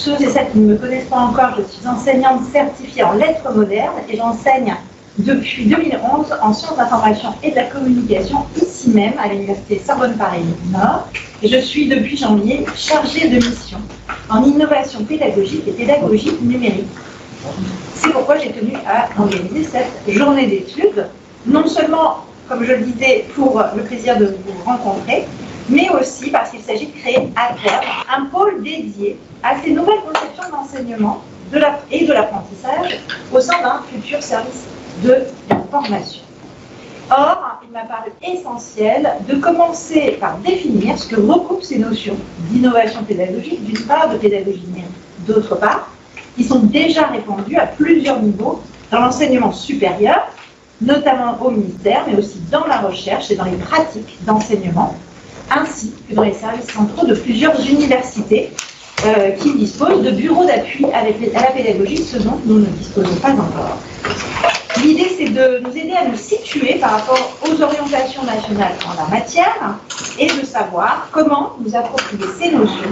ceux et celles qui ne me connaissent pas encore, je suis enseignante certifiée en lettres modernes et j'enseigne depuis 2011 en sciences d'information et de la communication, ici même à l'Université Sorbonne Paris Nord. Et je suis depuis janvier chargée de mission en innovation pédagogique et pédagogie numérique. C'est pourquoi j'ai tenu à organiser cette journée d'études, non seulement, comme je le disais, pour le plaisir de vous rencontrer, mais aussi parce qu'il s'agit de créer à terme un pôle dédié à ces nouvelles conceptions d'enseignement et de l'apprentissage au sein d'un futur service de la formation. Or, il m'a paru essentiel de commencer par définir ce que recoupent ces notions d'innovation pédagogique, d'une part, de pédagogie numérique, d'autre part, qui sont déjà répandues à plusieurs niveaux dans l'enseignement supérieur, notamment au ministère, mais aussi dans la recherche et dans les pratiques d'enseignement, ainsi que dans les services centraux de plusieurs universités qui disposent de bureaux d'appui à la pédagogie, ce dont nous ne disposons pas encore. L'idée, c'est de nous aider à nous situer par rapport aux orientations nationales en la matière et de savoir comment nous approprier ces notions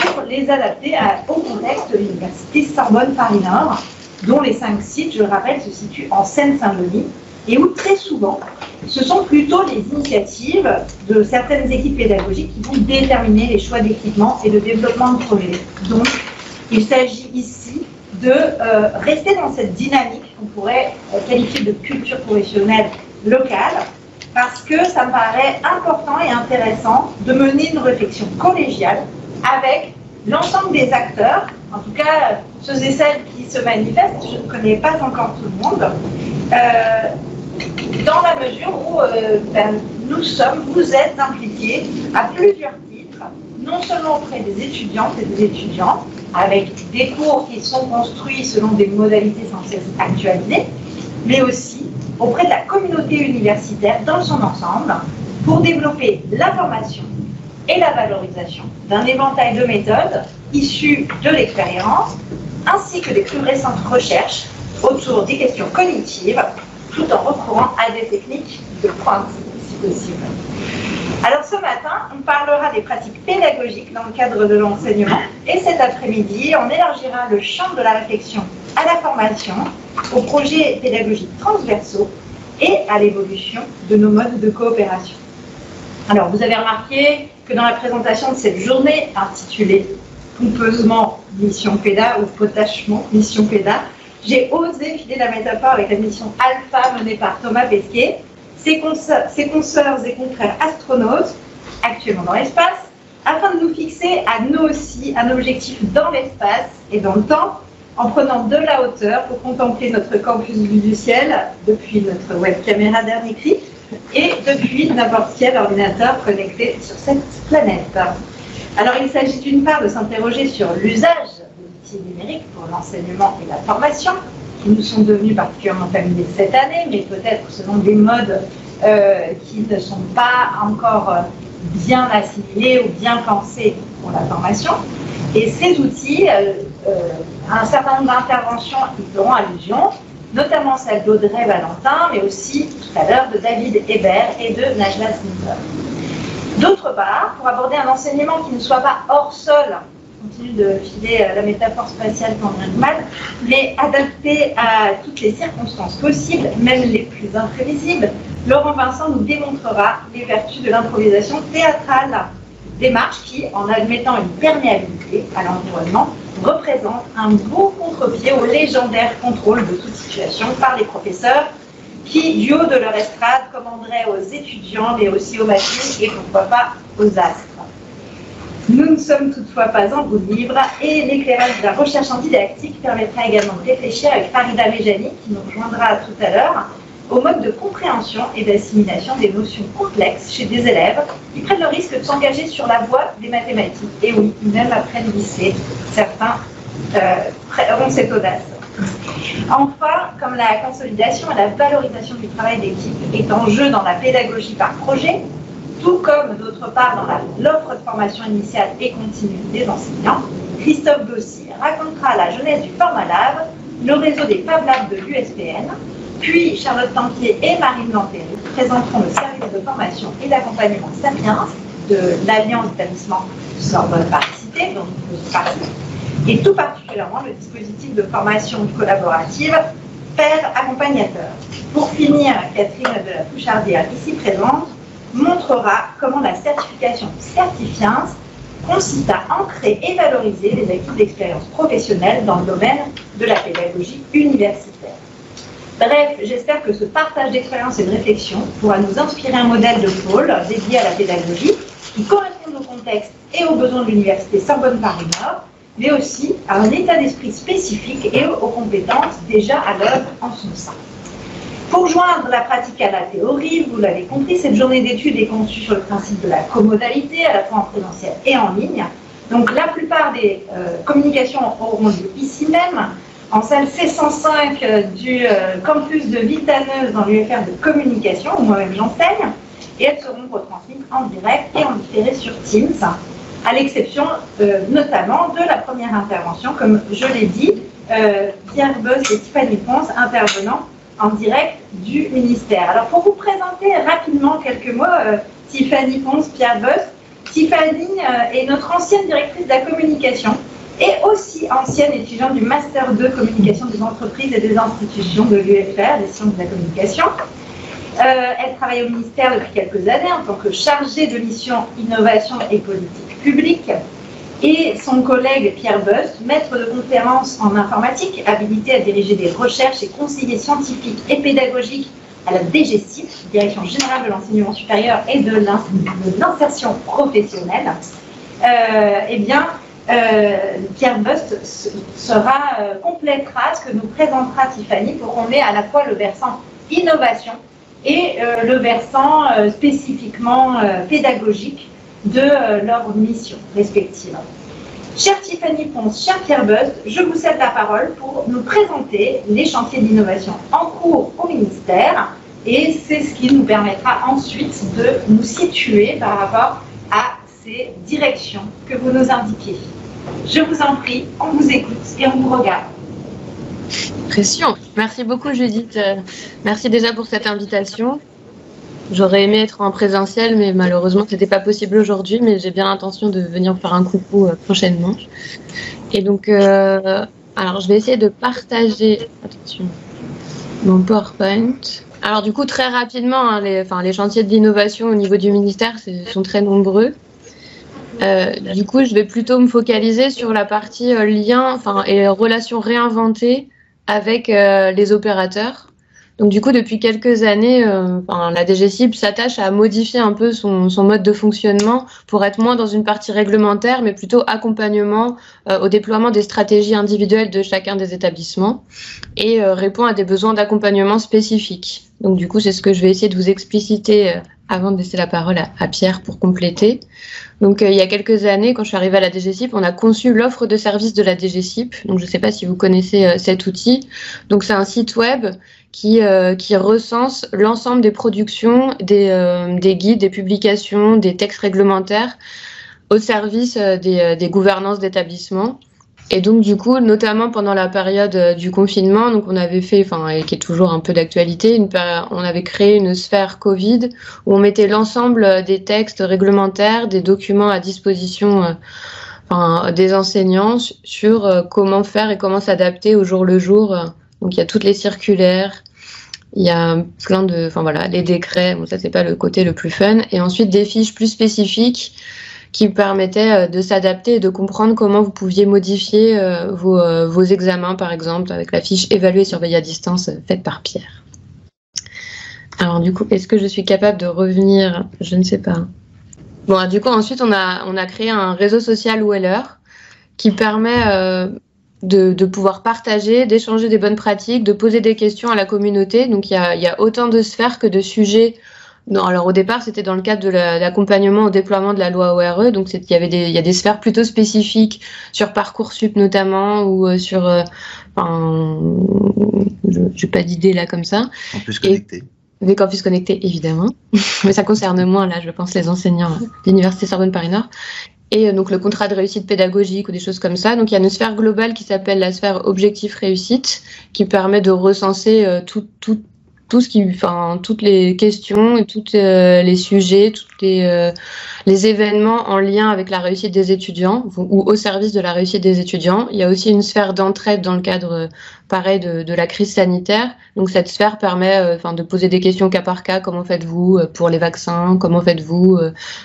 pour les adapter au contexte de l'Université Sorbonne Paris Nord, dont les 5 sites, je le rappelle, se situent en Seine-Saint-Denis et où très souvent, ce sont plutôt les initiatives de certaines équipes pédagogiques qui vont déterminer les choix d'équipement et de développement de projets. Donc, il s'agit ici de rester dans cette dynamique qu'on pourrait qualifier de culture professionnelle locale, parce que ça me paraît important et intéressant de mener une réflexion collégiale avec l'ensemble des acteurs, en tout cas ceux et celles qui se manifestent, je ne connais pas encore tout le monde, dans la mesure où vous êtes impliqués à plusieurs titres, non seulement auprès des étudiantes et des étudiants, avec des cours qui sont construits selon des modalités sans cesse actualisées, mais aussi auprès de la communauté universitaire dans son ensemble, pour développer la formation et la valorisation d'un éventail de méthodes issues de l'expérience, ainsi que des plus récentes recherches autour des questions cognitives, tout en recourant à des techniques de pointe, si possible. Alors ce matin, on parlera des pratiques pédagogiques dans le cadre de l'enseignement, et cet après-midi, on élargira le champ de la réflexion à la formation, aux projets pédagogiques transversaux et à l'évolution de nos modes de coopération. Alors vous avez remarqué que dans la présentation de cette journée intitulée pompeusement Mission Péda ou Potachement Mission Péda, j'ai osé filer la métaphore avec la mission Alpha menée par Thomas Pesquet, ses consoeurs et confrères astronautes, actuellement dans l'espace, afin de nous fixer à nous aussi un objectif dans l'espace et dans le temps, en prenant de la hauteur pour contempler notre campus vue du ciel, depuis notre web caméra dernier cri, et depuis n'importe quel ordinateur connecté sur cette planète. Alors il s'agit d'une part de s'interroger sur l'usage de l'outil numérique pour l'enseignement et la formation, qui nous sont devenus particulièrement familiers cette année, mais peut-être selon des modes qui ne sont pas encore bien assimilés ou bien pensés pour la formation. Et ces outils, un certain nombre d'interventions y feront allusion, notamment celle d'Audrey Valentin, mais aussi tout à l'heure de David Hébert et de Najla Sniper. D'autre part, pour aborder un enseignement qui ne soit pas hors sol, continue de filer la métaphore spatiale tant bien que mal, mais adapté à toutes les circonstances possibles, même les plus imprévisibles, Laurent Vincent nous démontrera les vertus de l'improvisation théâtrale, démarche qui, en admettant une perméabilité à l'environnement, représente un beau contre-pied au légendaire contrôle de toute situation par les professeurs qui, du haut de leur estrade, commanderaient aux étudiants, mais aussi aux machines et pourquoi pas aux astres. Nous ne sommes toutefois pas en roue libre et l'éclairage de la recherche antididactique permettra également de réfléchir avec Farida Mejani, qui nous rejoindra tout à l'heure, au mode de compréhension et d'assimilation des notions complexes chez des élèves qui prennent le risque de s'engager sur la voie des mathématiques. Et oui, même après le lycée, certains auront cette audace. Enfin, comme la consolidation et la valorisation du travail d'équipe est en jeu dans la pédagogie par projet, tout comme d'autre part dans l'offre de formation initiale et continue des enseignants, Christophe Dossy racontera la jeunesse du Formalab, le réseau des Fab Labs de l'USPN, puis Charlotte Tempier et Marine Lanthéry présenteront le service de formation et d'accompagnement Sapiens de l'Alliance d'établissement Sorbonne Paris Cité, dont nous faisons partie, et tout particulièrement le dispositif de formation collaborative Père accompagnateur. Pour finir, Catherine de la Pouchardière, ici présente, montrera comment la certification Certifiance consiste à ancrer et valoriser les acquis d'expérience professionnelle dans le domaine de la pédagogie universitaire. Bref, j'espère que ce partage d'expérience et de réflexion pourra nous inspirer un modèle de pôle dédié à la pédagogie qui corresponde au contexte et aux besoins de l'Université Sorbonne-Paris-Nord, mais aussi à un état d'esprit spécifique et aux compétences déjà à l'œuvre en son sein. Pour joindre la pratique à la théorie, vous l'avez compris, cette journée d'études est conçue sur le principe de la comodalité, à la fois en présentiel et en ligne. Donc la plupart des communications auront lieu ici même, en salle C105 du campus de Vitaneuse dans l'UFR de communication, où moi-même j'enseigne, et elles seront retransmises en direct et en différé sur Teams, à l'exception notamment de la première intervention, comme je l'ai dit, Pierre Boss et Tiffany Ponce intervenant en direct du ministère. Alors pour vous présenter rapidement quelques mots, Tiffany Ponce, Pierre Boss. Tiffany est notre ancienne directrice de la communication et aussi ancienne étudiante du Master 2 Communication des entreprises et des institutions de l'UFR, des sciences de la communication. Elle travaille au ministère depuis quelques années en tant que chargée de mission innovation et politique publique. Et son collègue Pierre Boss, maître de conférences en informatique, habilité à diriger des recherches et conseiller scientifique et pédagogique à la DGCIP, Direction Générale de l'Enseignement Supérieur et de l'Insertion Professionnelle, Pierre Boss complétera ce que nous présentera Tiffany pour qu'on ait à la fois le versant innovation et le versant spécifiquement pédagogique de leurs missions respectives. Chère Tiffany Ponce, cher Pierre Boss, je vous cède la parole pour nous présenter les chantiers d'innovation en cours au ministère et c'est ce qui nous permettra ensuite de nous situer par rapport à ces directions que vous nous indiquez. Je vous en prie, on vous écoute et on vous regarde. Pression. Merci beaucoup Judith. Merci déjà pour cette invitation. J'aurais aimé être en présentiel, mais malheureusement, ce n'était pas possible aujourd'hui, mais j'ai bien l'intention de venir faire un coucou prochainement. Et donc, alors je vais essayer de partager, attention, mon PowerPoint. Alors du coup, très rapidement, hein, les chantiers de l'innovation au niveau du ministère sont très nombreux. Du coup, je vais plutôt me focaliser sur la partie lien et relations réinventées avec les opérateurs. Donc du coup, depuis quelques années, la DGCIP s'attache à modifier un peu son mode de fonctionnement pour être moins dans une partie réglementaire, mais plutôt accompagnement au déploiement des stratégies individuelles de chacun des établissements et répond à des besoins d'accompagnement spécifiques. Donc du coup, c'est ce que je vais essayer de vous expliciter avant de laisser la parole à Pierre pour compléter. Donc il y a quelques années, quand je suis arrivée à la DGCIP, on a conçu l'offre de service de la DGCIP. Donc je ne sais pas si vous connaissez cet outil. Donc c'est un site web qui recense l'ensemble des productions, des guides, des publications, des textes réglementaires au service des gouvernances d'établissements. Et donc du coup, notamment pendant la période du confinement, donc on avait fait, et qui est toujours un peu d'actualité, on avait créé une sphère Covid où on mettait l'ensemble des textes réglementaires, des documents à disposition des enseignants sur comment faire et comment s'adapter au jour le jour. Donc il y a toutes les circulaires, il y a plein de, les décrets, bon, ça c'est pas le côté le plus fun, et ensuite des fiches plus spécifiques qui permettaient de s'adapter et de comprendre comment vous pouviez modifier vos examens, par exemple, avec la fiche évaluer et surveiller à distance faite par Pierre. Alors du coup, est-ce que je suis capable de revenir? Je ne sais pas. Bon, du coup, ensuite, on a créé un réseau social Weller qui permet de pouvoir partager, d'échanger des bonnes pratiques, de poser des questions à la communauté. Donc, il y a autant de sphères que de sujets. Non, alors au départ, c'était dans le cadre de l'accompagnement au déploiement de la loi ORE. Donc, il y a des sphères plutôt spécifiques sur Parcoursup notamment ou sur... je n'ai pas d'idée là comme ça. Campus connecté. Des campus connectés, évidemment. Mais ça concerne moins, là, je pense, les enseignants de l'Université Sorbonne-Paris-Nord. Et donc, le contrat de réussite pédagogique ou des choses comme ça. Donc, il y a une sphère globale qui s'appelle la sphère objectif réussite qui permet de recenser toutes les questions et tous les sujets, les événements en lien avec la réussite des étudiants ou au service de la réussite des étudiants. Il y a aussi une sphère d'entraide dans le cadre, pareil, de la crise sanitaire. Donc cette sphère permet de poser des questions cas par cas. Comment faites-vous pour les vaccins? Comment faites-vous,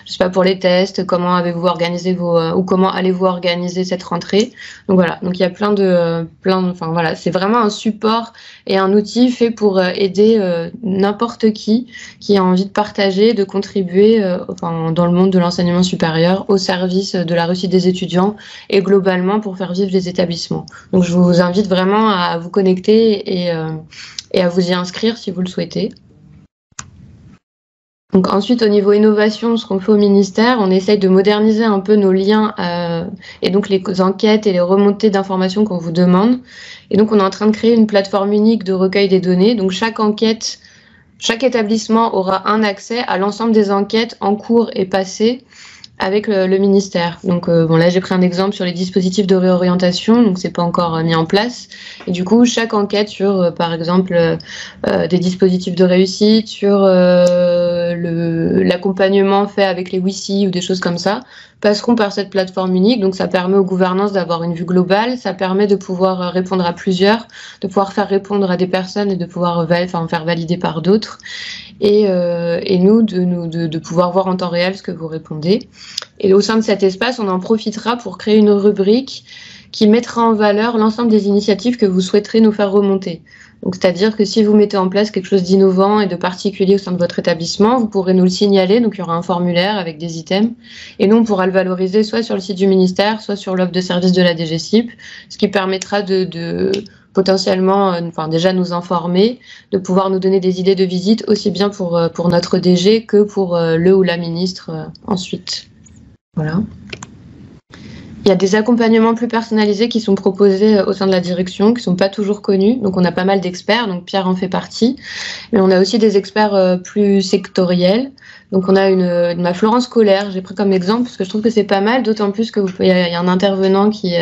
je sais pas, pour les tests? Comment avez-vous organisé ou comment allez-vous organiser cette rentrée? Donc voilà. Donc il y a voilà, c'est vraiment un support et un outil fait pour aider n'importe qui a envie de partager, de contribuer dans le monde de l'enseignement supérieur au service de la réussite des étudiants et globalement pour faire vivre les établissements. Donc je vous invite vraiment à vous connecter et à vous y inscrire si vous le souhaitez. Donc ensuite, au niveau innovation, ce qu'on fait au ministère, on essaye de moderniser un peu nos liens et donc les enquêtes et les remontées d'informations qu'on vous demande. Et donc on est en train de créer une plateforme unique de recueil des données. Donc chaque établissement aura un accès à l'ensemble des enquêtes en cours et passées avec le ministère. Donc là j'ai pris un exemple sur les dispositifs de réorientation, donc c'est pas encore mis en place. Et du coup chaque enquête sur par exemple des dispositifs de réussite, sur l'accompagnement fait avec les WICI ou des choses comme ça, passeront par cette plateforme unique. Donc ça permet aux gouvernances d'avoir une vue globale, ça permet de pouvoir répondre à plusieurs, de pouvoir faire répondre à des personnes et de pouvoir faire valider par d'autres. Et nous de pouvoir voir en temps réel ce que vous répondez. Et au sein de cet espace, on en profitera pour créer une rubrique qui mettra en valeur l'ensemble des initiatives que vous souhaiterez nous faire remonter. Donc, c'est-à-dire que si vous mettez en place quelque chose d'innovant et de particulier au sein de votre établissement, vous pourrez nous le signaler. Donc, il y aura un formulaire avec des items. Et nous, on pourra le valoriser soit sur le site du ministère, soit sur l'offre de service de la DGCIP, ce qui permettra de potentiellement, déjà nous informer, de pouvoir nous donner des idées de visite, aussi bien pour notre DG que pour le ou la ministre ensuite. Voilà. Il y a des accompagnements plus personnalisés qui sont proposés au sein de la direction, qui ne sont pas toujours connus. Donc, on a pas mal d'experts, donc Pierre en fait partie. Mais on a aussi des experts plus sectoriels. Donc, on a ma Florence Colère, j'ai pris comme exemple, parce que je trouve que c'est pas mal, d'autant plus qu'il y a un intervenant qui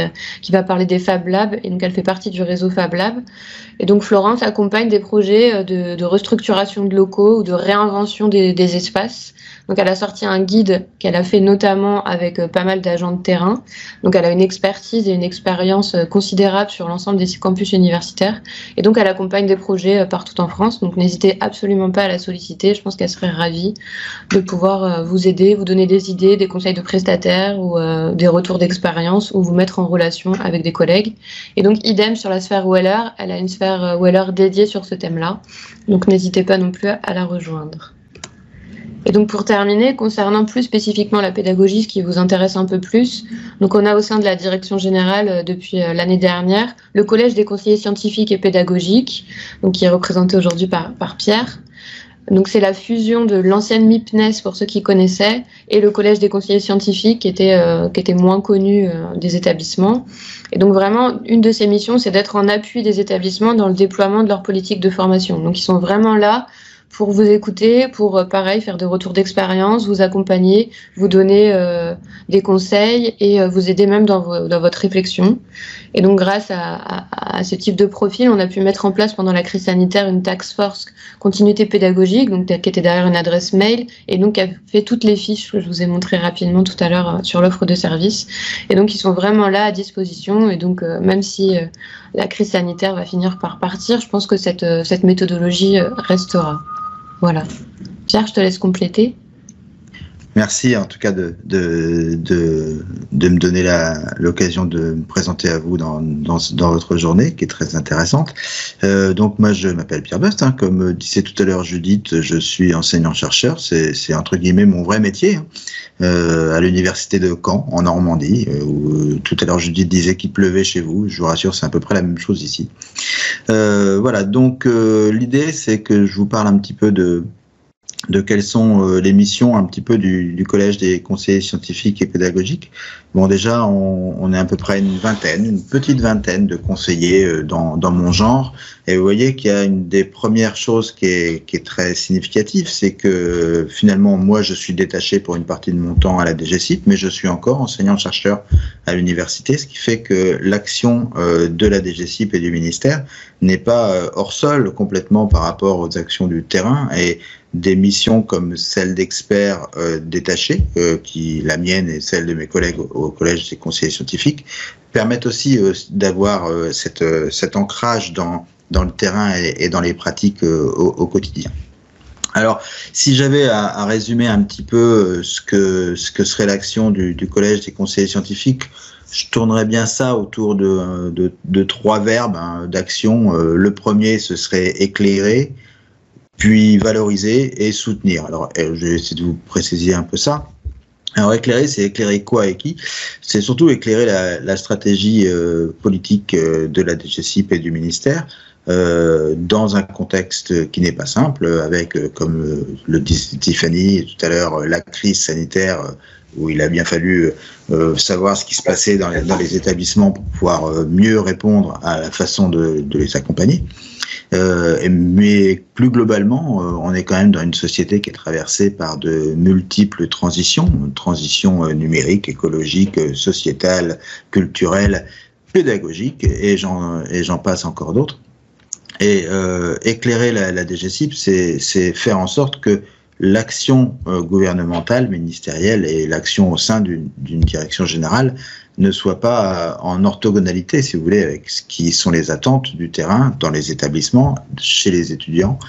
va parler des Fab Labs, et donc elle fait partie du réseau Fab Lab. Et donc, Florence accompagne des projets de restructuration de locaux ou de réinvention des espaces. Donc, elle a sorti un guide qu'elle a fait notamment avec pas mal d'agents de terrain. Donc, elle a une expertise et une expérience considérable sur l'ensemble des campus universitaires. Et donc, elle accompagne des projets partout en France. Donc, n'hésitez absolument pas à la solliciter. Je pense qu'elle serait ravie de pouvoir vous aider, vous donner des idées, des conseils de prestataires ou des retours d'expérience ou vous mettre en relation avec des collègues. Et donc, idem sur la sphère Weller. Elle a une sphère Weller dédiée sur ce thème-là. Donc, n'hésitez pas non plus à la rejoindre. Et donc pour terminer, concernant plus spécifiquement la pédagogie, ce qui vous intéresse un peu plus, donc on a au sein de la direction générale depuis l'année dernière le collège des conseillers scientifiques et pédagogiques, donc qui est représenté aujourd'hui par Pierre. Donc c'est la fusion de l'ancienne MIPNES pour ceux qui connaissaient et le collège des conseillers scientifiques qui était moins connu des établissements. Et donc vraiment une de ces missions, c'est d'être en appui des établissements dans le déploiement de leur politique de formation. Donc ils sont vraiment là pour vous écouter, pour pareil faire des retours d'expérience, vous accompagner, vous donner des conseils et vous aider même dans votre réflexion. Et donc grâce à ce type de profil, on a pu mettre en place pendant la crise sanitaire une task force continuité pédagogique, donc qui était derrière une adresse mail et donc qui a fait toutes les fiches que je vous ai montrées rapidement tout à l'heure sur l'offre de service. Et donc ils sont vraiment là à disposition et donc même si la crise sanitaire va finir par partir, je pense que cette méthodologie restera. Voilà. Pierre, je te laisse compléter. Merci en tout cas de me donner l'occasion de me présenter à vous dans votre journée qui est très intéressante. Donc moi je m'appelle Pierre Bust, comme disait tout à l'heure Judith, je suis enseignant-chercheur, c'est entre guillemets mon vrai métier à l'université de Caen en Normandie, où tout à l'heure Judith disait qu'il pleuvait chez vous, je vous rassure c'est à peu près la même chose ici. Voilà, donc l'idée c'est que je vous parle un petit peu de de quelles sont les missions un petit peu du Collège des conseillers scientifiques et pédagogiques. Bon, déjà, on est à peu près une petite vingtaine de conseillers dans mon genre. Et vous voyez qu'il y a une des premières choses qui est très significative, c'est que finalement, moi, je suis détaché pour une partie de mon temps à la DGCIP, mais je suis encore enseignant-chercheur à l'université, ce qui fait que l'action de la DGCIP et du ministère n'est pas hors sol complètement par rapport aux actions du terrain, et des missions comme celle d'experts détachés, qui la mienne et celle de mes collègues au Collège des conseillers scientifiques, permettent aussi d'avoir cet ancrage dans le terrain et dans les pratiques au quotidien. Alors, si j'avais à résumer un petit peu ce que serait l'action du Collège des conseillers scientifiques, je tournerais bien ça autour de trois verbes d'action. Le premier, ce serait éclairer, puis valoriser et soutenir. Alors, je vais essayer de vous préciser un peu ça. Alors, éclairer, c'est éclairer quoi et qui? C'est surtout éclairer la stratégie politique de la DGCIP et du ministère dans un contexte qui n'est pas simple, avec, comme le disait Tiffany tout à l'heure, la crise sanitaire où il a bien fallu savoir ce qui se passait dans les établissements pour pouvoir mieux répondre à la façon de les accompagner. Mais plus globalement, on est quand même dans une société qui est traversée par de multiples transitions numériques, écologiques, sociétales, culturelles, pédagogiques, et j'en passe encore d'autres. Et éclairer la DGCIP, c'est faire en sorte que l'action gouvernementale, ministérielle et l'action au sein d'une direction générale ne soit pas en orthogonalité, si vous voulez, avec ce qui sont les attentes du terrain dans les établissements, chez les étudiants,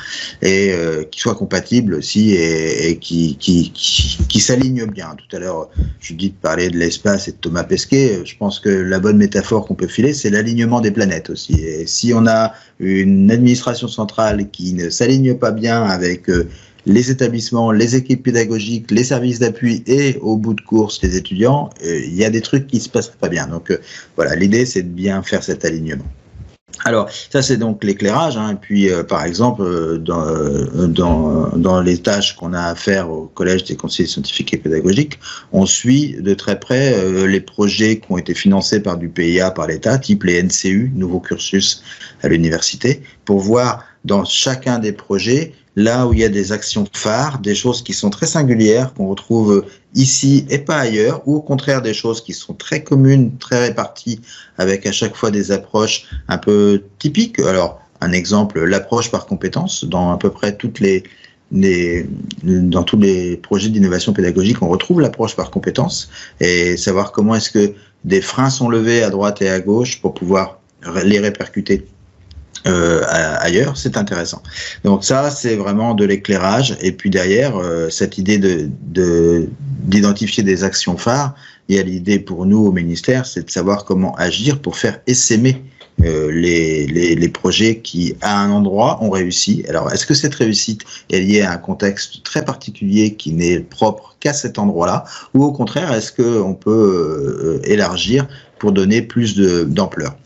et qui soit compatible aussi et qui s'aligne bien. Tout à l'heure, Judith parlait de l'espace et de Thomas Pesquet. Je pense que la bonne métaphore qu'on peut filer, c'est l'alignement des planètes aussi. Et si on a une administration centrale qui ne s'aligne pas bien avec les établissements, les équipes pédagogiques, les services d'appui et, au bout de course, les étudiants, il y a des trucs qui ne se passeraient pas bien. Donc voilà, l'idée, c'est de bien faire cet alignement. Alors, ça, c'est donc l'éclairage. Et puis, par exemple, dans les tâches qu'on a à faire au Collège des conseillers scientifiques et pédagogiques, on suit de très près les projets qui ont été financés par du PIA, par l'État, type les NCU, nouveaux cursus à l'université, pour voir dans chacun des projets là où il y a des actions phares, des choses qui sont très singulières, qu'on retrouve ici et pas ailleurs, ou au contraire des choses qui sont très communes, très réparties, avec à chaque fois des approches un peu typiques. Alors, un exemple, l'approche par compétences. Dans à peu près dans tous les projets d'innovation pédagogique, on retrouve l'approche par compétences, et savoir comment est-ce que des freins sont levés à droite et à gauche pour pouvoir les répercuter ailleurs, c'est intéressant. Donc ça, c'est vraiment de l'éclairage. Et puis derrière, cette idée d'identifier des actions phares, il y a l'idée pour nous au ministère, c'est de savoir comment agir pour faire essaimer les projets qui, à un endroit, ont réussi. Alors, est-ce que cette réussite est liée à un contexte très particulier qui n'est propre qu'à cet endroit-là, ou au contraire, est-ce qu'on peut élargir pour donner plus d'ampleur?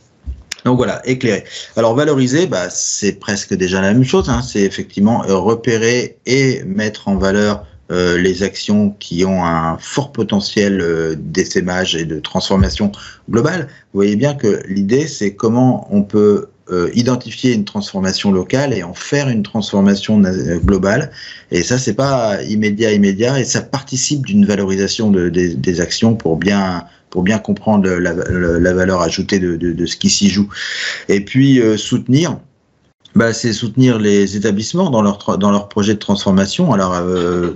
Donc voilà, éclairer. Alors valoriser, c'est presque déjà la même chose. C'est effectivement repérer et mettre en valeur les actions qui ont un fort potentiel d'essaimage et de transformation globale. Vous voyez bien que l'idée, c'est comment on peut identifier une transformation locale et en faire une transformation globale. Et ça, c'est pas immédiat, et ça participe d'une valorisation des actions pour bien comprendre la valeur ajoutée de ce qui s'y joue. Et puis soutenir, c'est soutenir les établissements dans leur projet de transformation. Alors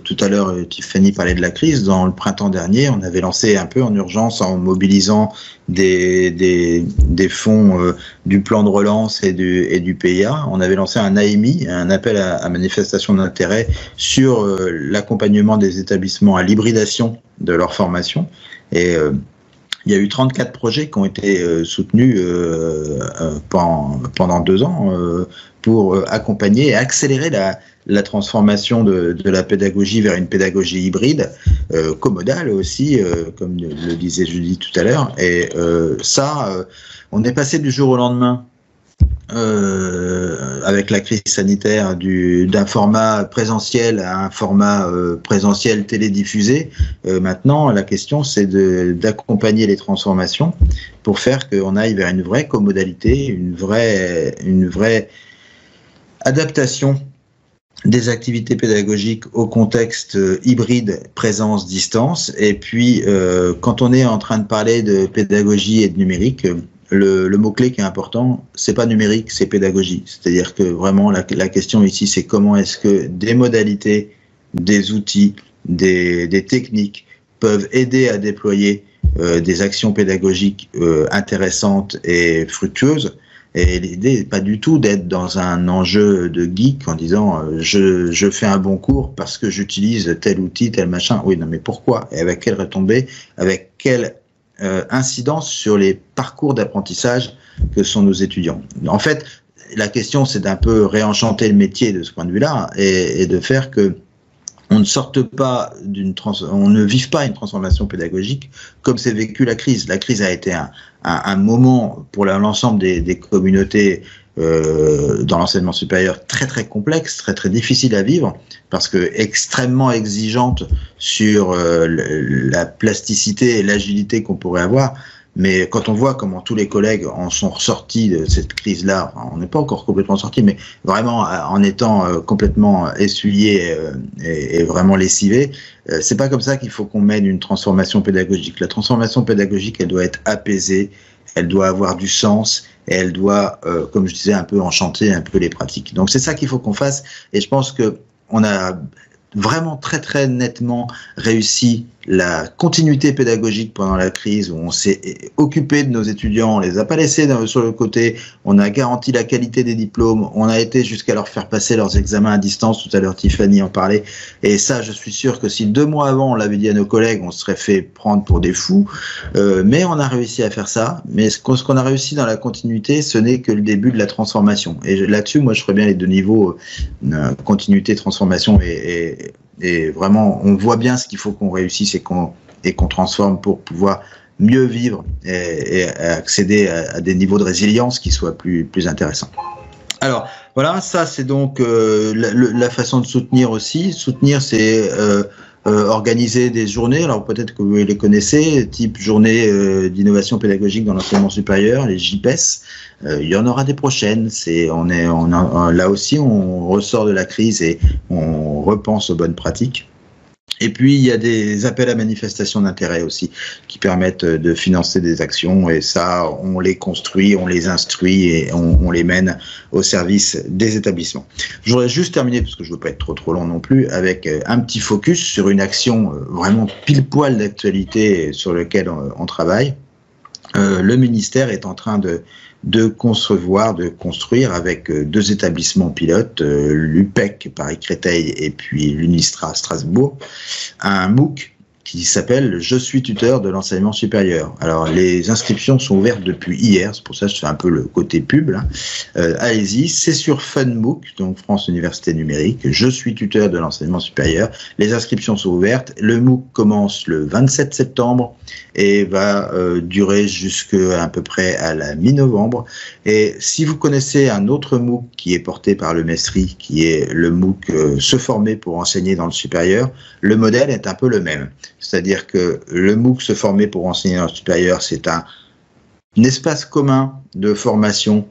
tout à l'heure, Tiffany parlait de la crise. Dans le printemps dernier, on avait lancé un peu en urgence en mobilisant des fonds du plan de relance et du PIA. On avait lancé un AMI, un appel à manifestation d'intérêt sur l'accompagnement des établissements à l'hybridation de leur formation. Et il y a eu 34 projets qui ont été soutenus pendant 2 ans pour accompagner et accélérer la transformation de la pédagogie vers une pédagogie hybride, commodale aussi, comme le disait Julie tout à l'heure. Et on est passé du jour au lendemain avec la crise sanitaire, d'un format présentiel à un format présentiel télédiffusé. Maintenant, la question, c'est d'accompagner les transformations pour faire qu'on aille vers une vraie comodalité, une vraie adaptation des activités pédagogiques au contexte hybride présence-distance. Et puis, quand on est en train de parler de pédagogie et de numérique, le mot-clé qui est important, c'est pas numérique, c'est pédagogie. C'est-à-dire que vraiment, la question ici, c'est comment est-ce que des modalités, des outils, des techniques peuvent aider à déployer des actions pédagogiques intéressantes et fructueuses. Et l'idée n'est pas du tout d'être dans un enjeu de geek en disant je fais un bon cours parce que j'utilise tel outil, tel machin. Oui, non, mais pourquoi? Et avec quelle retombée? Avec quelle incidence sur les parcours d'apprentissage que sont nos étudiants? En fait, la question, c'est d'un peu réenchanter le métier de ce point de vue-là et de faire que on ne sorte pas on ne vive pas une transformation pédagogique comme c'est vécu la crise. La crise a été un moment pour l'ensemble des communautés dans l'enseignement supérieur très très complexe, très très difficile à vivre parce que extrêmement exigeante sur la plasticité et l'agilité qu'on pourrait avoir. Mais quand on voit comment tous les collègues en sont ressortis de cette crise-là, on n'est pas encore complètement sortis, mais vraiment en étant complètement essuyés et vraiment lessivés, c'est pas comme ça qu'il faut qu'on mène une transformation pédagogique. La transformation pédagogique, elle doit être apaisée, elle doit avoir du sens et elle doit, comme je disais, un peu enchanter un peu les pratiques. Donc c'est ça qu'il faut qu'on fasse et je pense que on a vraiment très très nettement réussi la continuité pédagogique pendant la crise où on s'est occupé de nos étudiants, on les a pas laissés sur le côté, on a garanti la qualité des diplômes, on a été jusqu'à leur faire passer leurs examens à distance, tout à l'heure Tiffany en parlait, et ça je suis sûr que si 2 mois avant on l'avait dit à nos collègues, on se serait fait prendre pour des fous, mais on a réussi à faire ça, mais ce qu'on a réussi dans la continuité, ce n'est que le début de la transformation, et là-dessus moi je ferais bien les 2 niveaux, continuité, transformation et vraiment, on voit bien ce qu'il faut qu'on réussisse et qu'on transforme pour pouvoir mieux vivre et accéder à des niveaux de résilience qui soient plus intéressants. Alors, voilà, ça c'est donc la façon de soutenir aussi. Soutenir, c'est organiser des journées, alors peut-être que vous les connaissez, type journée d'innovation pédagogique dans l'enseignement supérieur, les JPES. Il y en aura des prochaines. Là aussi, on ressort de la crise et on repense aux bonnes pratiques. Et puis, il y a des appels à manifestation d'intérêt aussi qui permettent de financer des actions. Et ça, on les construit, on les instruit et on les mène au service des établissements. Je voudrais juste terminer, parce que je ne veux pas être trop long non plus, avec un petit focus sur une action vraiment pile poil d'actualité sur laquelle on travaille. Le ministère est en train de construire avec 2 établissements pilotes, l'UPEC Paris-Créteil et puis l'UNISTRA Strasbourg, un MOOC qui s'appelle « Je suis tuteur de l'enseignement supérieur ». Alors, les inscriptions sont ouvertes depuis hier, c'est pour ça que je fais un peu le côté pub, là. Allez-y, c'est sur FunMOOC, donc France Université Numérique, « Je suis tuteur de l'enseignement supérieur ». Les inscriptions sont ouvertes, le MOOC commence le 27 septembre et va durer jusqu'à peu près à la mi-novembre. Et si vous connaissez un autre MOOC qui est porté par le MESRI, qui est le MOOC Se former pour enseigner dans le supérieur, le modèle est un peu le même. C'est-à-dire que le MOOC Se former pour enseigner dans le supérieur, c'est un espace commun de formation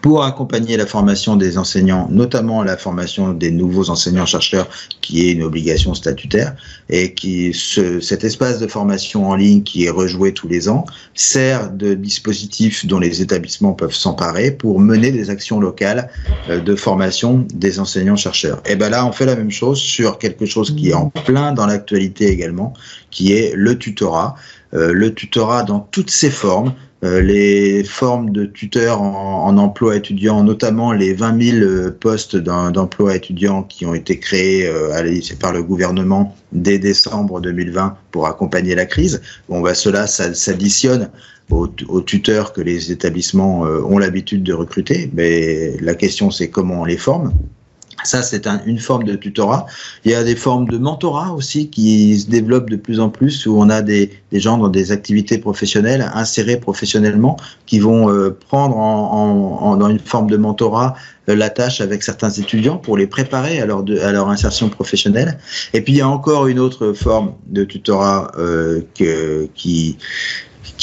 pour accompagner la formation des enseignants, notamment la formation des nouveaux enseignants-chercheurs, qui est une obligation statutaire, et cet espace de formation en ligne qui est rejoué tous les ans sert de dispositif dont les établissements peuvent s'emparer pour mener des actions locales de formation des enseignants-chercheurs. Et ben là, on fait la même chose sur quelque chose qui est en plein dans l'actualité également, qui est le tutorat dans toutes ses formes. Les formes de tuteurs en emploi étudiant, notamment les 20 000 postes d'emploi étudiant qui ont été créés par le gouvernement dès décembre 2020 pour accompagner la crise. Bon, bah, cela s'additionne aux tuteurs que les établissements ont l'habitude de recruter, mais la question c'est comment on les forme. Ça, c'est une forme de tutorat. Il y a des formes de mentorat aussi qui se développent de plus en plus, où on a des gens dans des activités professionnelles, insérés professionnellement, qui vont prendre dans une forme de mentorat la tâche avec certains étudiants pour les préparer à leur insertion professionnelle. Et puis, il y a encore une autre forme de tutorat qui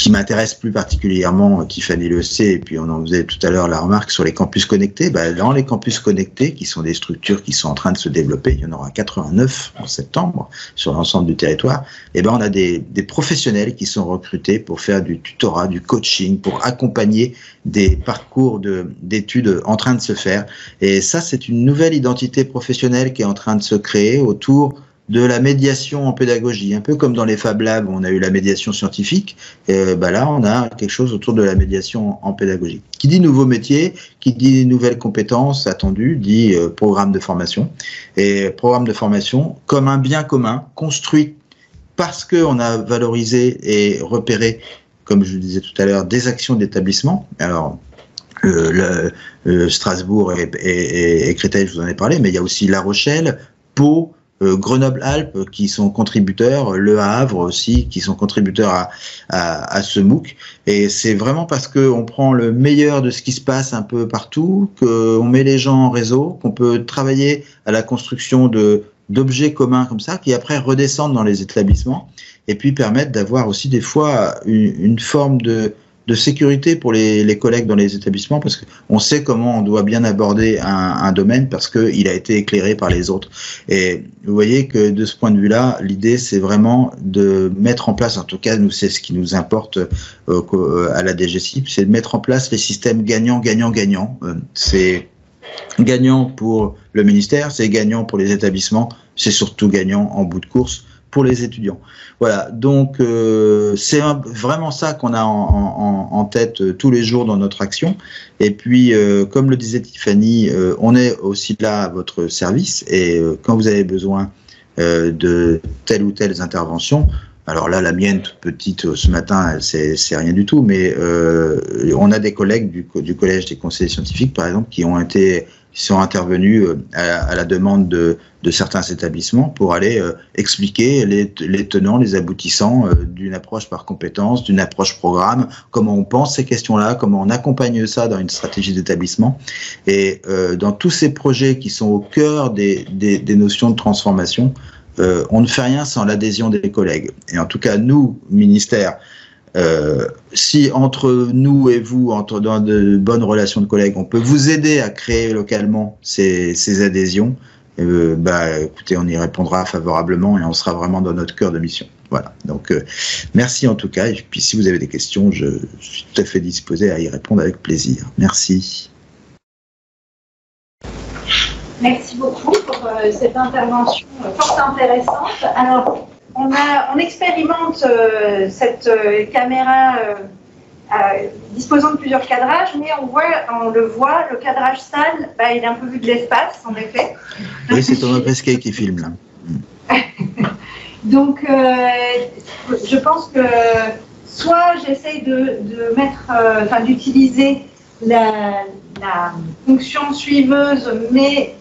m'intéresse plus particulièrement, Tiffany le sait, et puis on en faisait tout à l'heure la remarque sur les campus connectés. Dans les campus connectés, qui sont des structures qui sont en train de se développer, il y en aura 89 en septembre sur l'ensemble du territoire, et on a des professionnels qui sont recrutés pour faire du tutorat, du coaching, pour accompagner des parcours d'études en train de se faire. Et ça, c'est une nouvelle identité professionnelle qui est en train de se créer autour de la médiation en pédagogie, un peu comme dans les Fab Labs, on a eu la médiation scientifique, là on a quelque chose autour de la médiation en pédagogie. Qui dit nouveau métier, qui dit nouvelles compétences attendues, dit programme de formation. Et programme de formation comme un bien commun, construit parce qu'on a valorisé et repéré, comme je le disais tout à l'heure, des actions d'établissement. Alors, Strasbourg et Créteil, je vous en ai parlé, mais il y a aussi La Rochelle, Pau, Grenoble-Alpes qui sont contributeurs, Le Havre aussi qui sont contributeurs à ce MOOC, et c'est vraiment parce qu'on prend le meilleur de ce qui se passe un peu partout, qu'on met les gens en réseau, qu'on peut travailler à la construction d'objets communs comme ça, qui après redescendent dans les établissements et puis permettent d'avoir aussi des fois une forme de sécurité pour les collègues dans les établissements, parce qu'on sait comment on doit bien aborder un domaine parce qu'il a été éclairé par les autres. Et vous voyez que de ce point de vue-là, l'idée, c'est vraiment de mettre en place, en tout cas, nous, c'est ce qui nous importe à la DGCIP, c'est de mettre en place les systèmes gagnant-gagnant-gagnant. C'est gagnant pour le ministère, c'est gagnant pour les établissements, c'est surtout gagnant en bout de course pour les étudiants. Voilà, donc c'est vraiment ça qu'on a en tête tous les jours dans notre action. Et puis, comme le disait Tiffany, on est aussi là à votre service. Et quand vous avez besoin de telle ou telle intervention, alors là, la mienne, toute petite, ce matin, c'est rien du tout, mais on a des collègues du Collège des conseillers scientifiques, par exemple, qui sont intervenus à la demande de certains établissements pour aller expliquer les tenants, les aboutissants d'une approche par compétence, d'une approche programme, comment on pense ces questions-là, comment on accompagne ça dans une stratégie d'établissement. Et dans tous ces projets qui sont au cœur des notions de transformation, on ne fait rien sans l'adhésion des collègues. Et en tout cas, nous, ministère, si entre nous et vous, dans de bonnes relations de collègues, on peut vous aider à créer localement ces adhésions, écoutez, on y répondra favorablement et on sera vraiment dans notre cœur de mission. Voilà. Donc, merci en tout cas. Et puis, si vous avez des questions, je suis tout à fait disposé à y répondre avec plaisir. Merci. Merci beaucoup pour cette intervention fort intéressante. Alors, on expérimente cette caméra disposant de plusieurs cadrages, mais on le voit, le cadrage salle, il est un peu vu de l'espace, en effet. Oui, c'est ton Escape qui filme là. Donc, je pense que soit j'essaye de mettre, d'utiliser la fonction suiveuse, mais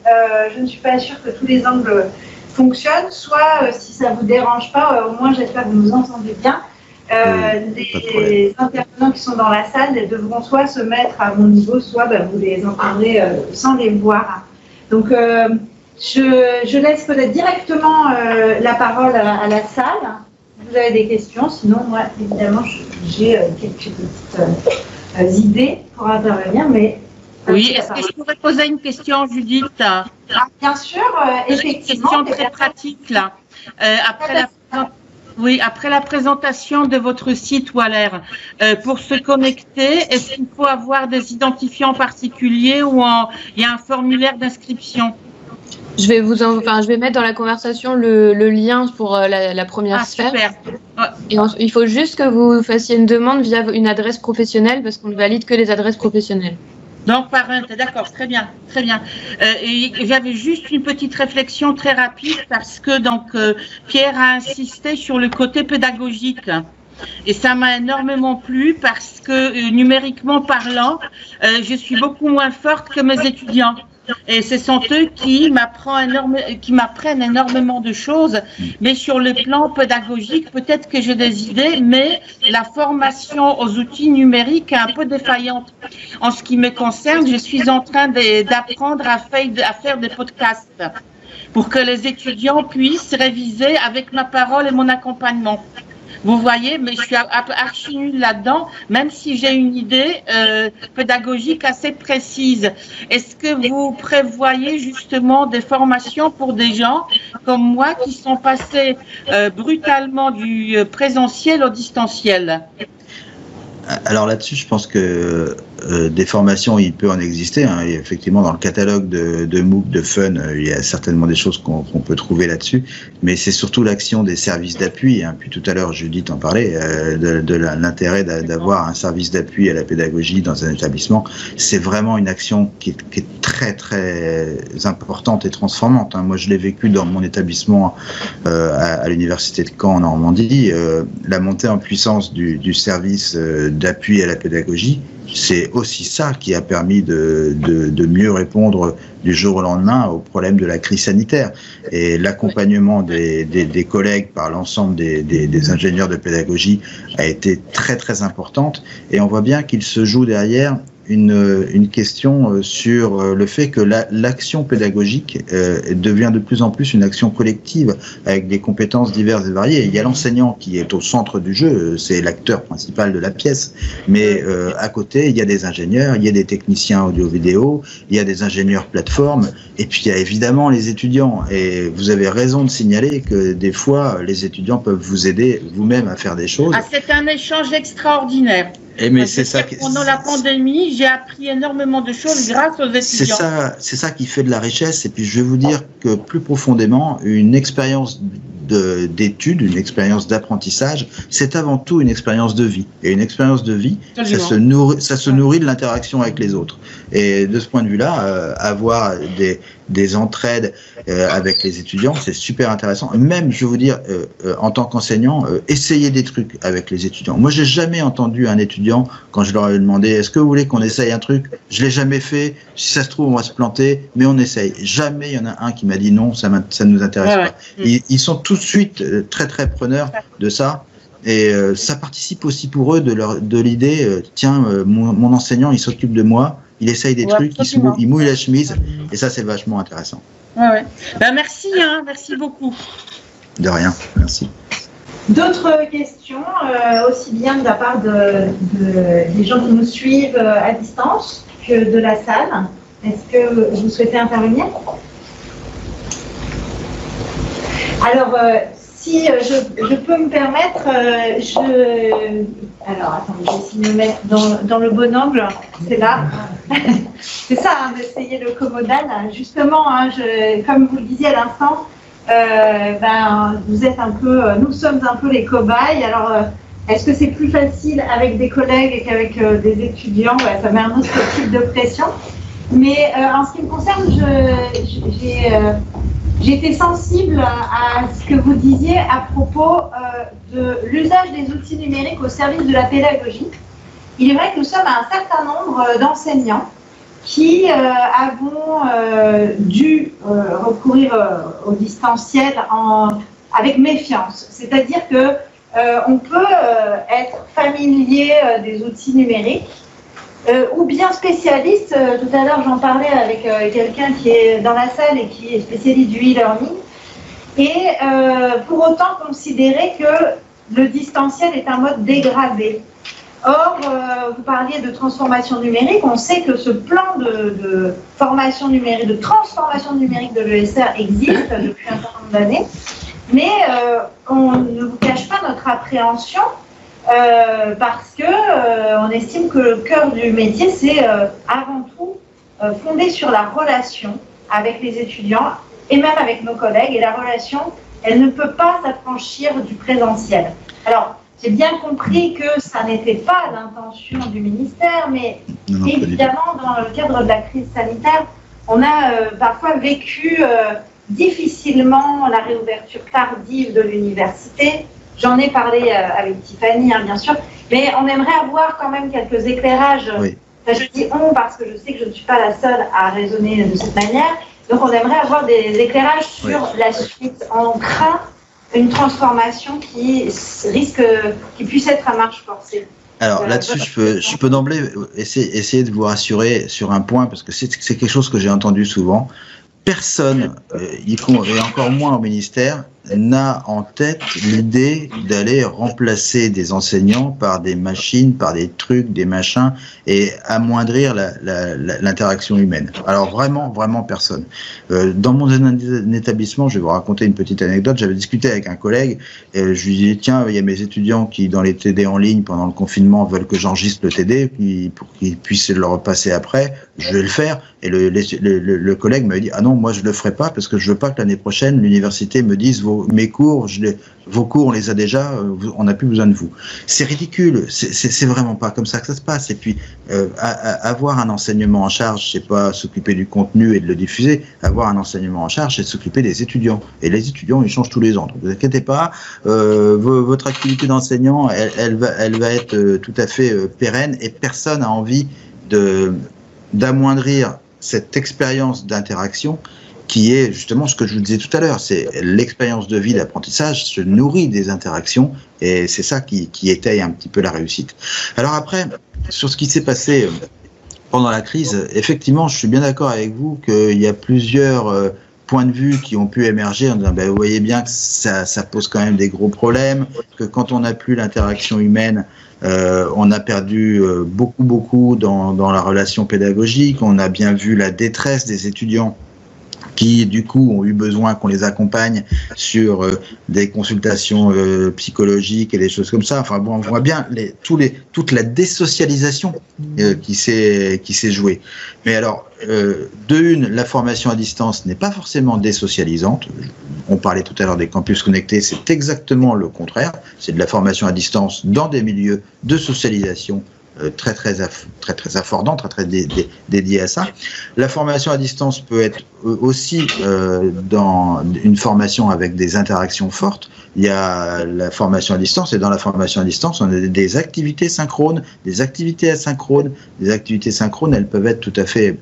je ne suis pas sûre que tous les angles fonctionnent, soit si ça ne vous dérange pas, au moins j'espère que vous nous entendez bien. Les intervenants qui sont dans la salle devront soit se mettre à mon niveau, soit vous les entendrez sans les voir. Donc je laisse peut-être directement la parole à la salle. Vous avez des questions, sinon moi évidemment j'ai quelques petites idées pour intervenir, mais oui, est-ce que je pourrais poser une question, Judith? Bien sûr, effectivement. Une question très pratique, là. Après la présentation de votre site Waller, pour se connecter, est-ce qu'il faut avoir des identifiants particuliers ou il y a un formulaire d'inscription? Je vais mettre dans la conversation le lien pour la première sphère. Super. Et il faut juste que vous fassiez une demande via une adresse professionnelle parce qu'on ne valide que les adresses professionnelles. Donc, d'accord, très bien, très bien. Et j'avais juste une petite réflexion très rapide parce que Pierre a insisté sur le côté pédagogique. Et ça m'a énormément plu parce que numériquement parlant, je suis beaucoup moins forte que mes étudiants. Et ce sont eux qui m'apprennent énormément de choses. Mais sur le plan pédagogique, peut-être que j'ai des idées, mais la formation aux outils numériques est un peu défaillante. En ce qui me concerne, je suis en train d'apprendre à faire des podcasts pour que les étudiants puissent réviser avec ma parole et mon accompagnement. Vous voyez, mais je suis archi nulle là-dedans, même si j'ai une idée pédagogique assez précise. Est-ce que vous prévoyez justement des formations pour des gens comme moi qui sont passés brutalement du présentiel au distanciel? Alors là-dessus, je pense que des formations, il peut en exister. Hein. Et effectivement, dans le catalogue de MOOC, de Fun, il y a certainement des choses qu'on peut trouver là-dessus. Mais c'est surtout l'action des services d'appui. Hein. Puis tout à l'heure, Judith en parlait, de l'intérêt d'avoir un service d'appui à la pédagogie dans un établissement. C'est vraiment une action qui est très, très importante et transformante. Hein. Moi, je l'ai vécu dans mon établissement à l'Université de Caen en Normandie. La montée en puissance du service d'appui à la pédagogie, c'est aussi ça qui a permis de mieux répondre du jour au lendemain aux problèmes de la crise sanitaire. Et l'accompagnement des collègues par l'ensemble des ingénieurs de pédagogie a été très très importante. Et on voit bien qu'il se joue derrière une question sur le fait que l'action pédagogique devient de plus en plus une action collective avec des compétences diverses et variées. Il y a l'enseignant qui est au centre du jeu, c'est l'acteur principal de la pièce, mais à côté, il y a des ingénieurs, il y a des techniciens audio-vidéo, il y a des ingénieurs plateformes, et puis il y a évidemment les étudiants. Et vous avez raison de signaler que des fois, les étudiants peuvent vous aider vous-même à faire des choses. Ah, c'est un échange extraordinaire. Mais c'est ça. Pendant la pandémie, j'ai appris énormément de choses grâce aux étudiants. C'est ça qui fait de la richesse. Et puis je vais vous dire que plus profondément, une expérience d'études, une expérience d'apprentissage, c'est avant tout une expérience de vie. Et une expérience de vie, ça se nourrit de l'interaction avec les autres. Et de ce point de vue-là, avoir des entraides avec les étudiants, c'est super intéressant. Même, je vais vous dire, en tant qu'enseignant, essayer des trucs avec les étudiants. Moi, j'ai jamais entendu un étudiant, quand je leur ai demandé, est-ce que vous voulez qu'on essaye un truc? Je l'ai jamais fait. Si ça se trouve, on va se planter, mais on essaye. Jamais il y en a un qui m'a dit non, ça ne nous intéresse pas. Ils sont tout de suite très, très preneurs de ça. Et ça participe aussi pour eux de l'idée, tiens, mon enseignant, il s'occupe de moi, il essaye des trucs, il mouille la chemise, et ça, c'est vachement intéressant. Ouais. Ben, merci, merci beaucoup. De rien, merci. D'autres questions, aussi bien de la part des gens qui nous suivent à distance que de la salle. Est-ce que vous souhaitez intervenir? Alors, si je peux me permettre, alors, attendez, je vais essayer de me mettre dans le bon angle. C'est là. C'est ça, d'essayer le commodal. Justement, comme vous le disiez à l'instant, vous êtes nous sommes un peu les cobayes. Alors, est-ce que c'est plus facile avec des collègues qu'avec des étudiants? Ça met un autre type de pression. Mais en ce qui me concerne, j'ai été sensible à ce que vous disiez à propos de l'usage des outils numériques au service de la pédagogie. Il est vrai que nous sommes un certain nombre d'enseignants qui avons dû recourir au distanciel avec méfiance. C'est-à-dire que on peut être familier des outils numériques ou bien spécialiste. Tout à l'heure, j'en parlais avec quelqu'un qui est dans la salle et qui est spécialiste du e-learning. Et pour autant considérer que le distanciel est un mode dégradé. Or, vous parliez de transformation numérique. On sait que ce plan de formation numérique, de transformation numérique de l'ESR existe depuis un certain nombre d'années. Mais on ne vous cache pas notre appréhension parce que on estime que le cœur du métier, c'est avant tout fondé sur la relation avec les étudiants et même avec nos collègues. Et la relation, elle ne peut pas s'affranchir du présentiel. Alors, j'ai bien compris que ça n'était pas l'intention du ministère, mais évidemment, dans le cadre de la crise sanitaire, on a parfois vécu difficilement la réouverture tardive de l'université. J'en ai parlé avec Tiffany, bien sûr, mais on aimerait avoir quand même quelques éclairages Enfin, je dis on parce que je sais que je ne suis pas la seule à raisonner de cette manière. Donc on aimerait avoir des éclairages sur la suite. On craint une transformation qui puisse être à marche forcée. Alors là-dessus, je peux d'emblée essayer de vous rassurer sur un point, parce que c'est quelque chose que j'ai entendu souvent. Personne, et encore moins au ministère, n'a en tête l'idée d'aller remplacer des enseignants par des machines, par des trucs, des machins, et amoindrir l'interaction humaine. Alors vraiment personne. Dans mon établissement, je vais vous raconter une petite anecdote, j'avais discuté avec un collègue, et je lui disais, tiens, il y a mes étudiants qui, dans les TD en ligne, pendant le confinement, veulent que j'enregistre le TD, pour qu'ils puissent le repasser après, je vais le faire. Et le collègue m'a dit, ah non, moi je le ferai pas, parce que je veux pas que l'année prochaine, l'université me dise, vos cours, on les a déjà, on n'a plus besoin de vous. C'est ridicule, c'est vraiment pas comme ça que ça se passe. Et puis, avoir un enseignement en charge, c'est pas s'occuper du contenu et de le diffuser. Avoir un enseignement en charge, c'est s'occuper des étudiants. Et les étudiants, ils changent tous les ans. Donc, vous inquiétez pas, votre activité d'enseignant, elle va être tout à fait pérenne, et personne n'a envie d'amoindrir cette expérience d'interaction qui est justement ce que je vous disais tout à l'heure, c'est l'expérience de vie d'apprentissage se nourrit des interactions, et c'est ça qui étaye un petit peu la réussite. Alors après, sur ce qui s'est passé pendant la crise, effectivement, je suis bien d'accord avec vous qu'il y a plusieurs points de vue qui ont pu émerger en disant, ben, vous voyez bien que ça pose quand même des gros problèmes, que quand on n'a plus l'interaction humaine, on a perdu beaucoup dans la relation pédagogique. On a bien vu la détresse des étudiants qui, du coup, ont eu besoin qu'on les accompagne sur des consultations psychologiques et des choses comme ça. Enfin, bon, on voit bien toute la désocialisation qui s'est jouée. Mais alors, la formation à distance n'est pas forcément désocialisante. On parlait tout à l'heure des campus connectés, c'est exactement le contraire. C'est de la formation à distance dans des milieux de socialisation très affordant, très dédié à ça. La formation à distance peut être aussi dans une formation avec des interactions fortes. Il y a la formation à distance, et dans la formation à distance, on a des activités synchrones, des activités asynchrones. Des activités synchrones, elles peuvent être tout à fait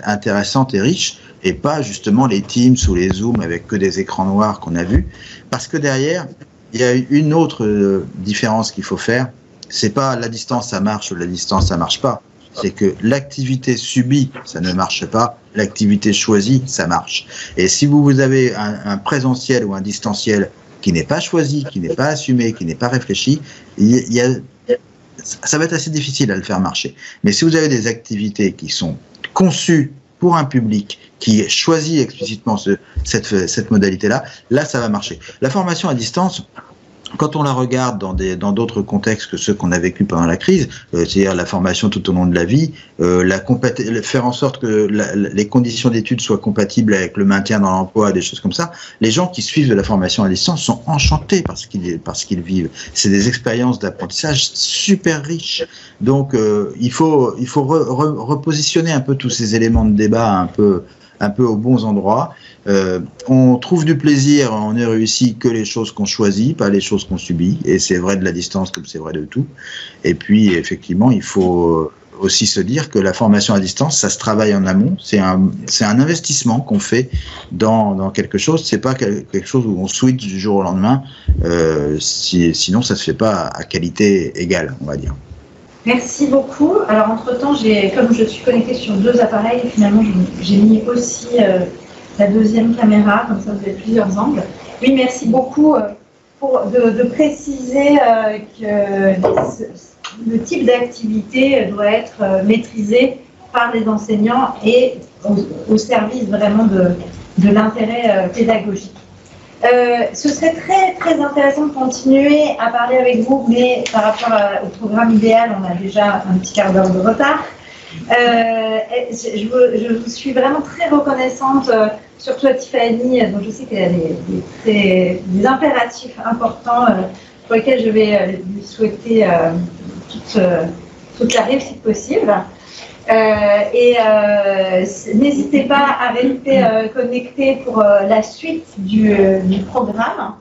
intéressantes et riches, et pas justement les Teams ou les Zooms avec que des écrans noirs qu'on a vus. Parce que derrière, il y a une autre différence qu'il faut faire. C'est pas la distance ça marche ou la distance ça marche pas. C'est que l'activité subie, ça ne marche pas. L'activité choisie, ça marche. Et si vous avez un présentiel ou un distanciel qui n'est pas choisi, qui n'est pas assumé, qui n'est pas réfléchi, ça va être assez difficile à le faire marcher. Mais si vous avez des activités qui sont conçues pour un public qui choisit explicitement cette modalité-là, là, ça va marcher. La formation à distance, quand on la regarde dans d'autres contextes que ceux qu'on a vécu pendant la crise, c'est-à-dire la formation tout au long de la vie, faire en sorte que les conditions d'études soient compatibles avec le maintien dans l'emploi, des choses comme ça, les gens qui suivent de la formation à distance sont enchantés par ce qu'ils vivent. C'est des expériences d'apprentissage super riches. Donc, il faut repositionner un peu tous ces éléments de débat un peu aux bons endroits. On trouve du plaisir, on ne réussit que les choses qu'on choisit, pas les choses qu'on subit, et c'est vrai de la distance comme c'est vrai de tout. Et puis effectivement, il faut aussi se dire que la formation à distance, ça se travaille en amont, c'est un investissement qu'on fait dans quelque chose, c'est pas quelque chose où on switch du jour au lendemain, sinon ça se fait pas à qualité égale, on va dire. Merci beaucoup. Alors, entre-temps, comme je suis connectée sur 2 appareils, finalement, j'ai mis aussi la deuxième caméra, comme ça vous avez plusieurs angles. Oui, merci beaucoup de préciser que le type d'activité doit être maîtrisé par les enseignants et au service vraiment de l'intérêt pédagogique. Ce serait très intéressant de continuer à parler avec vous, mais par rapport au programme idéal, on a déjà un petit quart d'heure de retard. Je vous suis vraiment très reconnaissante, surtout à Tiffany, dont je sais qu'elle a des impératifs importants pour lesquels je vais lui souhaiter toute la réussite possible. N'hésitez pas à rester connecté pour la suite du programme.